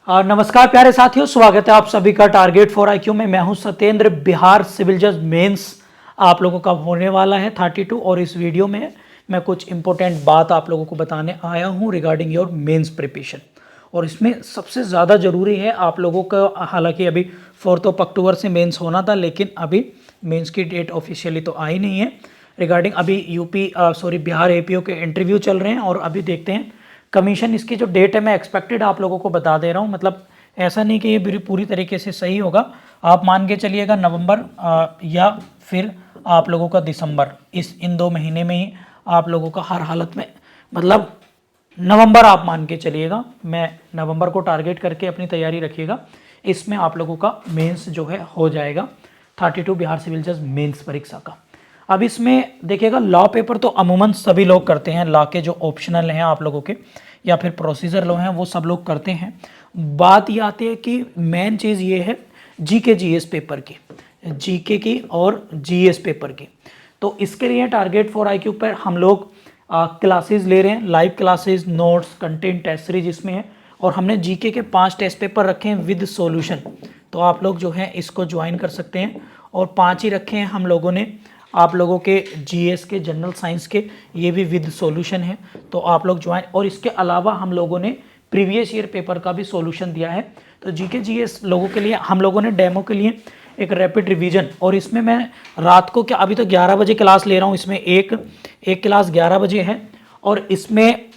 नमस्कार प्यारे साथियों, स्वागत है आप सभी का टारगेट फॉर आईक्यू में। मैं हूं सत्येंद्र। बिहार सिविल जज मेंस आप लोगों का होने वाला है 32 और इस वीडियो में मैं कुछ इंपॉर्टेंट बात आप लोगों को बताने आया हूं रिगार्डिंग योर मेंस प्रिपरेशन। और इसमें सबसे ज़्यादा ज़रूरी है आप लोगों का, हालांकि अभी 4 अक्टूबर से मेंस होना था लेकिन अभी मेंस की डेट ऑफिशियली तो आई नहीं है। रिगार्डिंग अभी बिहार एपीओ के इंटरव्यू चल रहे हैं और अभी देखते हैं कमीशन। इसकी जो डेट है मैं एक्सपेक्टेड आप लोगों को बता दे रहा हूँ, मतलब ऐसा नहीं कि ये पूरी तरीके से सही होगा। आप मान के चलिएगा नवंबर या फिर आप लोगों का दिसंबर, इन 2 महीने में ही आप लोगों का हर हालत में, मतलब नवंबर आप मान के चलिएगा। मैं नवंबर को टारगेट करके अपनी तैयारी रखिएगा। इसमें आप लोगों का मेंस जो है हो जाएगा 32 बिहार सिविल जज मेंस परीक्षा का। अब इसमें देखिएगा लॉ पेपर तो अमूमन सभी लोग करते हैं, लॉ के जो ऑप्शनल हैं आप लोगों के या फिर प्रोसीजर लॉ हैं वो सब लोग करते हैं। बात ये आती है कि मेन चीज़ ये है जीके जीएस पेपर की, जीके की और जीएस पेपर की। तो इसके लिए टारगेट फॉर आईक्यू पर हम लोग क्लासेस ले रहे हैं, live classes, notes, content, test series इसमें है। और हमने जीके के 5 टेस्ट पेपर रखे हैं विद सॉल्यूशन, तो आप लोग जो है इसको ज्वाइन कर सकते हैं। और 5 ही रखे हैं हम लोगों ने आप लोगों के जीएस के, जनरल साइंस के, ये भी विद सॉल्यूशन है, तो आप लोग ज्वाइन। और इसके अलावा हम लोगों ने प्रीवियस ईयर पेपर का भी सॉल्यूशन दिया है। तो जीके जीएस लोगों के लिए हम लोगों ने डेमो के लिए एक रैपिड रिवीजन, और इसमें मैं रात को क्या, अभी तो 11 बजे क्लास ले रहा हूँ। इसमें एक क्लास 11 बजे है और इसमें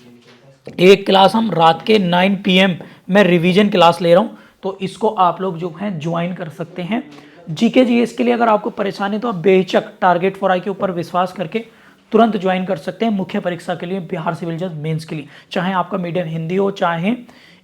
एक क्लास हम रात के 9 PM में रिवीजन क्लास ले रहा हूँ। तो इसको आप लोग जो है ज्वाइन कर सकते हैं। जीके जीएस के लिए अगर आपको परेशानी तो आप बेहिचक टारगेट फॉर आई के ऊपर विश्वास करके तुरंत ज्वाइन कर सकते हैं मुख्य परीक्षा के लिए, बिहार सिविल जज मेंस के लिए, चाहे आपका मीडियम हिंदी हो चाहे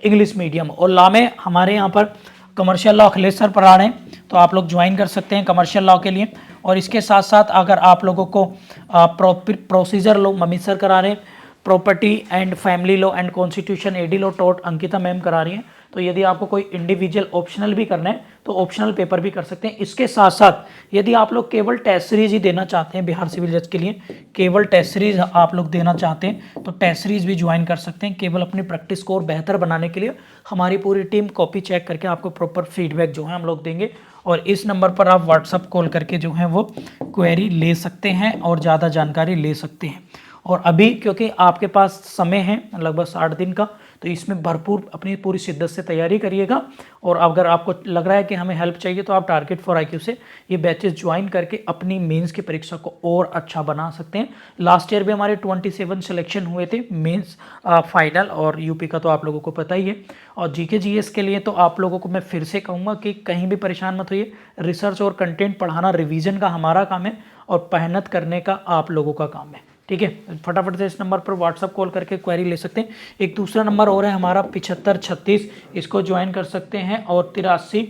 इंग्लिश मीडियम। और लॉ में हमारे यहाँ पर कमर्शियल लॉ अखिलेश सर पढ़ा रहे हैं, तो आप लोग ज्वाइन कर सकते हैं कमर्शियल लॉ के लिए। और इसके साथ साथ अगर आप लोगों को प्रोसीजर लॉ मम्मी सर करा रहे हैं, property and family law and constitution AD law taught Ankita ma'am करा रही हैं। तो यदि आपको कोई इंडिविजुअल ऑप्शनल भी करना है तो ऑप्शनल पेपर भी कर सकते हैं। इसके साथ साथ यदि आप लोग केवल टेस्ट सीरीज ही देना चाहते हैं बिहार सिविल जज के लिए, केवल टेस्ट सीरीज आप लोग देना चाहते हैं तो टेस्ट सीरीज भी ज्वाइन कर सकते हैं। केवल अपनी प्रैक्टिस को और बेहतर बनाने के लिए हमारी पूरी टीम कॉपी चेक करके आपको प्रॉपर फीडबैक जो है हम लोग देंगे। और इस नंबर पर आप व्हाट्सअप कॉल करके जो है वो क्वेरी ले सकते हैं और ज़्यादा जानकारी ले सकते हैं। और अभी क्योंकि आपके पास समय है लगभग 60 दिन का, तो इसमें भरपूर अपनी पूरी शिद्दत से तैयारी करिएगा। और अगर आपको लग रहा है कि हमें हेल्प चाहिए तो आप टारगेट फॉर आईक्यू से ये बैचेस ज्वाइन करके अपनी मेंस की परीक्षा को और अच्छा बना सकते हैं। लास्ट ईयर भी हमारे 27 सिलेक्शन हुए थे मेंस फाइनल, और यूपी का तो आप लोगों को पता ही है। और जीके जीएस के लिए तो आप लोगों को मैं फिर से कहूँगा कि कहीं भी परेशान मत होइए। रिसर्च और कंटेंट पढ़ाना, रिविजन का हमारा काम है और मेहनत करने का आप लोगों का काम है, ठीक है। फटाफट से इस नंबर पर व्हाट्सअप कॉल करके क्वेरी ले सकते हैं। एक दूसरा नंबर और है हमारा 7536, इसको ज्वाइन कर सकते हैं। और 83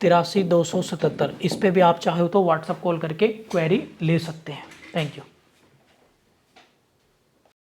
277, इस पे भी आप चाहे तो व्हाट्सअप कॉल करके क्वेरी ले सकते हैं। Thank you.